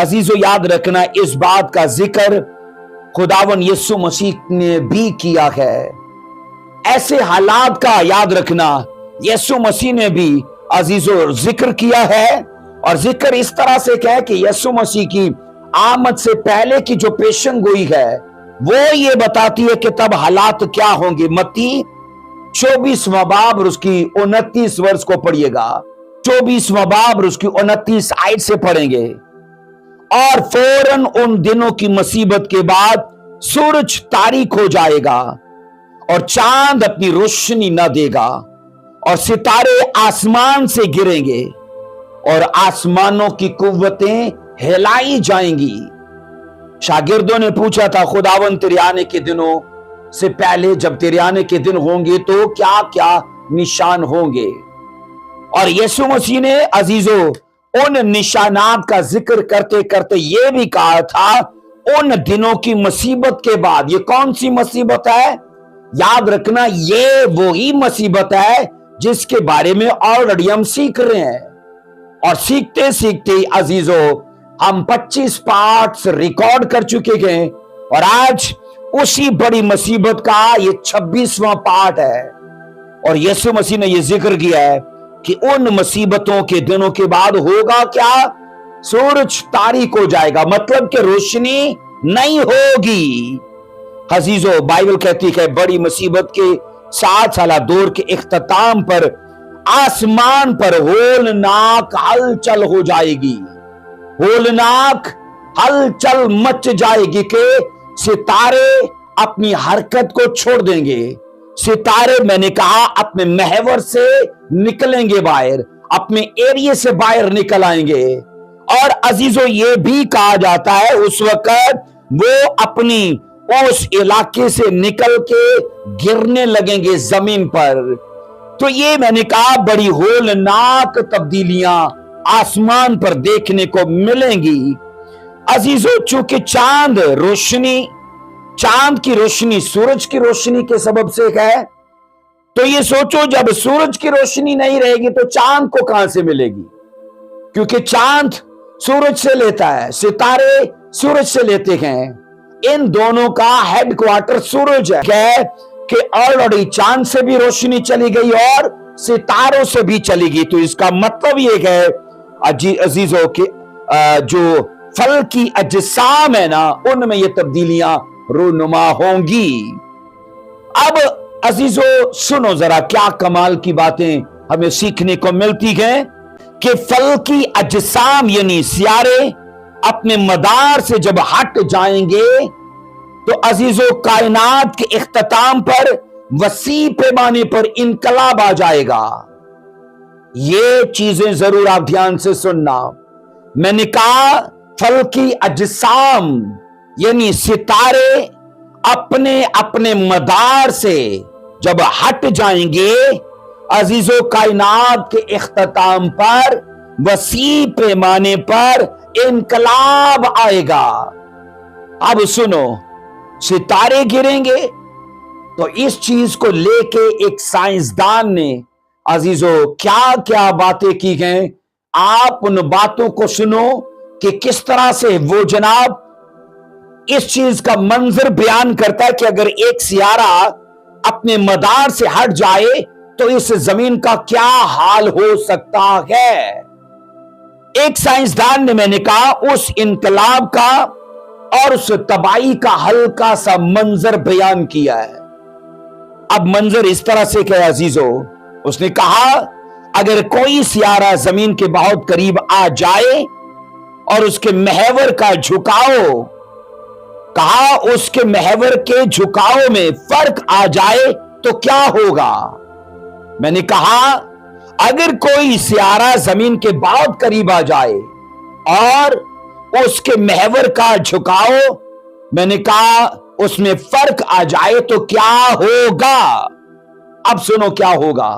अजीजों, याद रखना इस बात का जिक्र खुदावन यीशु मसीह ने भी किया है। ऐसे हालात का याद रखना यीशु मसीह ने भी अजीजों जिक्र किया है। और जिक्र इस तरह से क्या है कि यीशु मसीह की आमद से पहले की जो पेशन गोई है वो ये बताती है कि तब हालात क्या होंगे। मत्ती 24वां बाब और उसकी 29 वर्ष को पढ़िएगा। 24वां बाब और उसकी 29 आयत से पढ़ेंगे। और फौरन उन दिनों की मुसीबत के बाद सूरज तारीक हो जाएगा और चांद अपनी रोशनी न देगा और सितारे आसमान से गिरेंगे और आसमानों की कुव्वतें हिलाई जाएंगी। शागिर्दों ने पूछा था, खुदावन तेरे आने के दिनों से पहले जब तेरे आने के दिन होंगे तो क्या क्या निशान होंगे। और यीशु मसीह ने अजीजों उन निशानात का जिक्र करते करते यह भी कहा था, उन दिनों की मुसीबत के बाद। ये कौन सी मुसीबत है? याद रखना, ये वही मुसीबत है जिसके बारे में ऑलरेडी हम सीख रहे हैं। और सीखते सीखते अजीजों हम 25 पार्ट्स रिकॉर्ड कर चुके हैं और आज उसी बड़ी मुसीबत का ये 26वां पार्ट है। और यीशु मसीह ने यह जिक्र किया है कि उन मुसीबतों के दिनों के बाद होगा क्या? सूरज तारीक हो जाएगा, मतलब कि रोशनी नहीं होगी। अजीजों, बाइबल कहती है बड़ी मुसीबत के 7 साला दौर के इख्तिताम पर आसमान पर होलनाक हलचल हो जाएगी। होलनाक हलचल मच जाएगी कि सितारे अपनी हरकत को छोड़ देंगे। सितारे, मैंने कहा, अपने महवर से निकलेंगे बाहर, अपने एरिया से बाहर निकल आएंगे। और अजीजों, ये भी कहा जाता है उस वक्त वो अपनी उस इलाके से निकल के गिरने लगेंगे जमीन पर। तो ये मैंने कहा बड़ी होलनाक तब्दीलियां आसमान पर देखने को मिलेंगी। अजीजों, चूंकि चांद की रोशनी सूरज की रोशनी के सबब से है, तो ये सोचो जब सूरज की रोशनी नहीं रहेगी तो चांद को कहां से मिलेगी? क्योंकि चांद सूरज से लेता है, सितारे सूरज से लेते हैं। इन दोनों का हेडक्वार्टर सूरज है कि ऑलरेडी चांद से भी रोशनी चली गई और सितारों से भी चली गई। तो इसका मतलब ये है अजीजों के जो फल की अजसाम है ना, उनमें ये तब्दीलियां रूनुमा होंगी। अब अजीजों सुनो जरा, क्या कमाल की बातें हमें सीखने को मिलती हैं कि फल की अजसाम यानी सियारे अपने मदार से जब हट जाएंगे तो अजीजों कायनात के इख्तिताम पर वसी पैमाने पर इनकलाब आ जाएगा। ये चीजें जरूर आप ध्यान से सुनना। मैंने कहा फल की अजसाम यानी सितारे अपने अपने मदार से जब हट जाएंगे, अजीजों कायनात के इख्तिताम पर वसी पैमाने पर इनकलाब आएगा। अब सुनो, सितारे गिरेंगे तो इस चीज को लेके एक साइंसदान ने अजीजों क्या क्या बातें की हैं। आप उन बातों को सुनो कि किस तरह से वो जनाब इस चीज का मंजर बयान करता है कि अगर एक सियारा अपने मदार से हट जाए तो इस जमीन का क्या हाल हो सकता है। एक साइंसदान ने, मैंने कहा, उस इनकलाब का और उस तबाही का हल्का सा मंजर बयान किया है। अब मंजर इस तरह से क्या अजीजों, उसने कहा अगर कोई सियारा जमीन के बहुत करीब आ जाए और उसके महवर का झुकाव, कहा उसके महवर के झुकाव में फर्क आ जाए तो क्या होगा। मैंने कहा अगर कोई सियारा जमीन के बहुत करीब आ जाए और उसके महवर का झुकाव, मैंने कहा उसमें फर्क आ जाए तो क्या होगा। अब सुनो क्या होगा।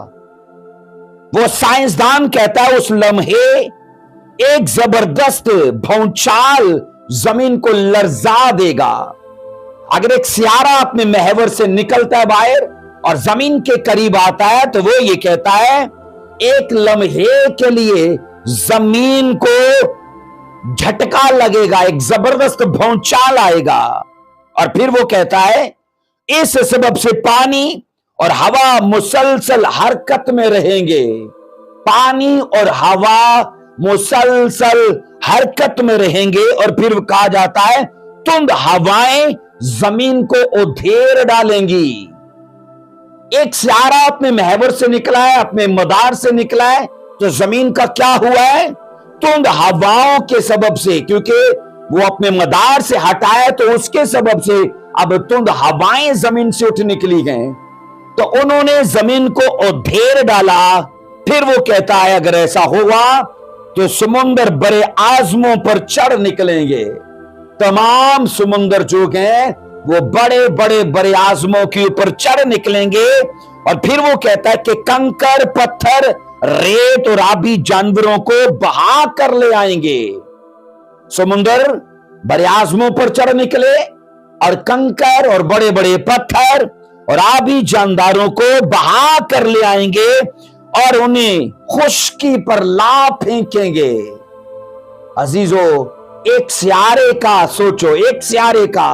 वो साइंसदान कहता है उस लम्हे एक जबरदस्त भौचाल जमीन को लर्जा देगा। अगर एक सियारा अपने महवर से निकलता है बाहर और जमीन के करीब आता है तो वो ये कहता है एक लम्हे के लिए जमीन को झटका लगेगा, एक जबरदस्त भौचाल आएगा। और फिर वो कहता है इस सबब से पानी और हवा मुसलसल हरकत में रहेंगे। पानी और हवा मुसलसल हरकत में रहेंगे। और फिर कहा जाता है तुंद हवाएं जमीन को उधेड़ डालेंगी। एक सियारा अपने महवर से निकला है, अपने मदार से निकला है, तो जमीन का क्या हुआ है? तुंद हवाओं के सबब से, क्योंकि वो अपने मदार से हटाया तो उसके सबब से अब तुंद हवाएं जमीन से उठ निकली गए, तो उन्होंने जमीन को उधेड़ डाला। फिर वो कहता है अगर ऐसा होगा तो समुंदर बड़े आजमों पर चढ़ निकलेंगे। तमाम समुंदर जो हैं वो बड़े बड़े बड़े आजमों के ऊपर चढ़ निकलेंगे। और फिर वो कहता है कि कंकर पत्थर रेत और आबी जानवरों को बहा कर ले आएंगे। समुंदर बड़े आजमों पर चढ़ निकले और कंकर और बड़े बड़े पत्थर और आबी जानदारों को बहा कर ले आएंगे और उन्हें खुश्की पर ला फेंकेंगे। अजीजों, एक सियारे का सोचो, एक सियारे का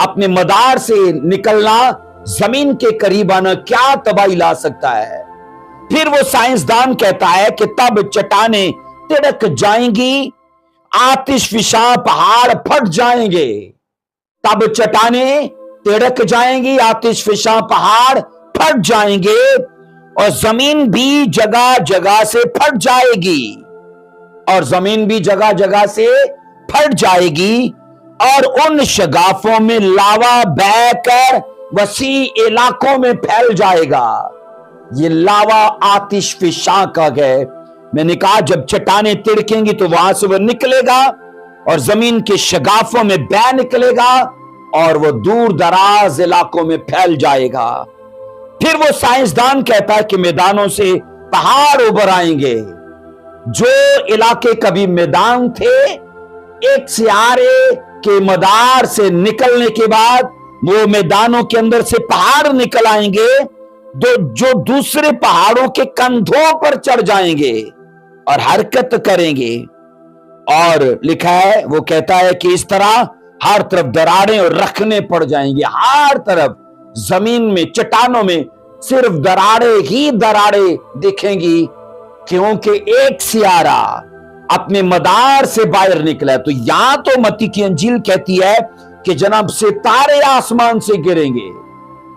अपने मदार से निकलना, जमीन के करीब आना क्या तबाही ला सकता है। फिर वो साइंसदान कहता है कि तब चट्टानें तिड़क जाएंगी, आतिशफिशा पहाड़ फट जाएंगे। तब चट्टानें तिड़क जाएंगी, आतिशफिशा पहाड़ फट जाएंगे और जमीन भी जगह जगह से फट जाएगी। और जमीन भी जगह जगह से फट जाएगी और उन शगाफों में लावा बहकर वसी इलाकों में फैल जाएगा। ये लावा आतिशफिशा का है। मैंने कहा जब चट्टानें तिड़केंगी तो वहां से वो निकलेगा और जमीन के शगाफों में बह निकलेगा और वो दूर दराज इलाकों में फैल जाएगा। फिर वो साइंसदान कहता है कि मैदानों से पहाड़ उभर आएंगे। जो इलाके कभी मैदान थे, एक सियारे के मदार से निकलने के बाद वो मैदानों के अंदर से पहाड़ निकल आएंगे, जो दूसरे पहाड़ों के कंधों पर चढ़ जाएंगे और हरकत करेंगे। और लिखा है, वो कहता है कि इस तरह हर तरफ दरारें और रखने पड़ जाएंगे। हर तरफ जमीन में, चट्टानों में सिर्फ दरारें ही दरारें दिखेंगी, क्योंकि एक सियारा अपने मदार से बाहर निकला है। तो यहां तो मत्ती की अंजील कहती है कि जनाब सितारे आसमान से गिरेंगे,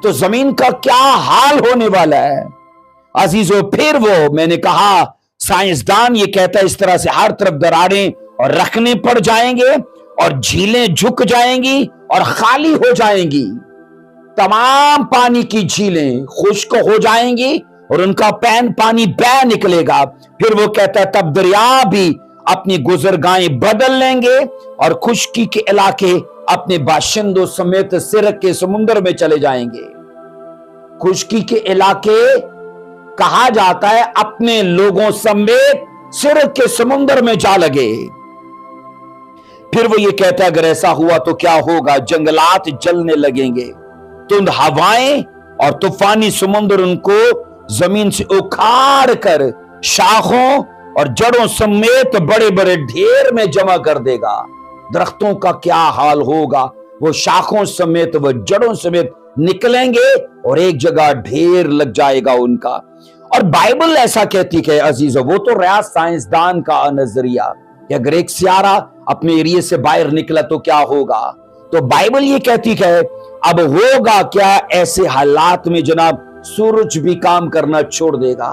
तो जमीन का क्या हाल होने वाला है। अजीजों, फिर वो मैंने कहा साइंसदान ये कहता है इस तरह से हर तरफ दरारें और रखने पड़ जाएंगे और झीलें झुक जाएंगी और खाली हो जाएंगी। तमाम पानी की झीलें खुश्क हो जाएंगी और उनका पानी बह निकलेगा। फिर वो कहता है तब दरिया भी अपनी गुजरगाहें बदल लेंगे और खुश्की के इलाके अपने बाशिंदों समेत सिरक के समुद्र में चले जाएंगे। खुश्की के इलाके कहा जाता है अपने लोगों समेत सिरक के समुद्र में जा लगे। फिर वो ये कहता है अगर ऐसा हुआ तो क्या होगा? जंगलात जलने लगेंगे, तुंद हवाएं और तूफानी समुद्र उनको जमीन से उखाड़ कर शाखों और जड़ों समेत बड़े बड़े ढेर में जमा कर देगा। दरख्तों का क्या हाल होगा? वो शाखों समेत, वो जड़ों समेत निकलेंगे और एक जगह ढेर लग जाएगा उनका। और बाइबल ऐसा कहती है अजीजों, वो तो रहा साइंसदान का नजरिया कि अगर एक सियारा अपने एरिया से बाहर निकला तो क्या होगा। तो बाइबल ये कहती है अब होगा क्या ऐसे हालात में जनाब, सूरज भी काम करना छोड़ देगा।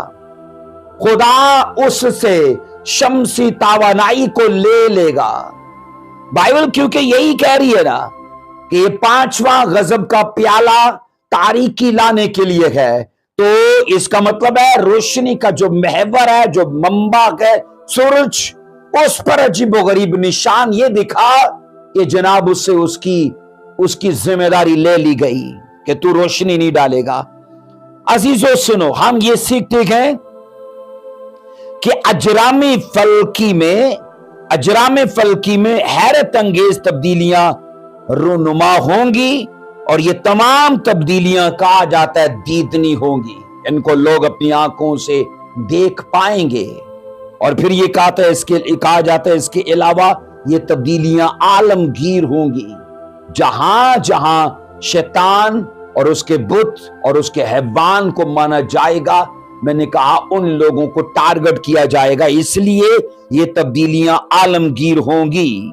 खुदा उससे शम्सी तावानाई को ले लेगा। बाइबल क्योंकि यही कह रही है ना कि ये पांचवा गजब का प्याला तारीकी लाने के लिए है, तो इसका मतलब है रोशनी का जो महवर है, जो मंबा है सूरज, उस पर अजीबोगरीब निशान ये दिखा कि जनाब उससे उसकी जिम्मेदारी ले ली गई कि तू रोशनी नहीं डालेगा। अजीजों सुनो, हम ये सीखते हैं कि अजरामे फल्की में हैरत अंगेज तब्दीलियां रूनुमा होंगी और ये तमाम तब्दीलियां कहा जाता है दीदनी होंगी। इनको लोग अपनी आंखों से देख पाएंगे। और फिर ये कहा जाता है इसके अलावा یہ تبدیلیاں عالمگیر ہوں گی. جہاں جہاں شیطان اور اس کے بت اور اس کے حیوان کو مانا جائے گا، میں نے کہا ان لوگوں کو ٹارگٹ کیا جائے گا، اس لیے یہ تبدیلیاں عالمگیر ہوں گی.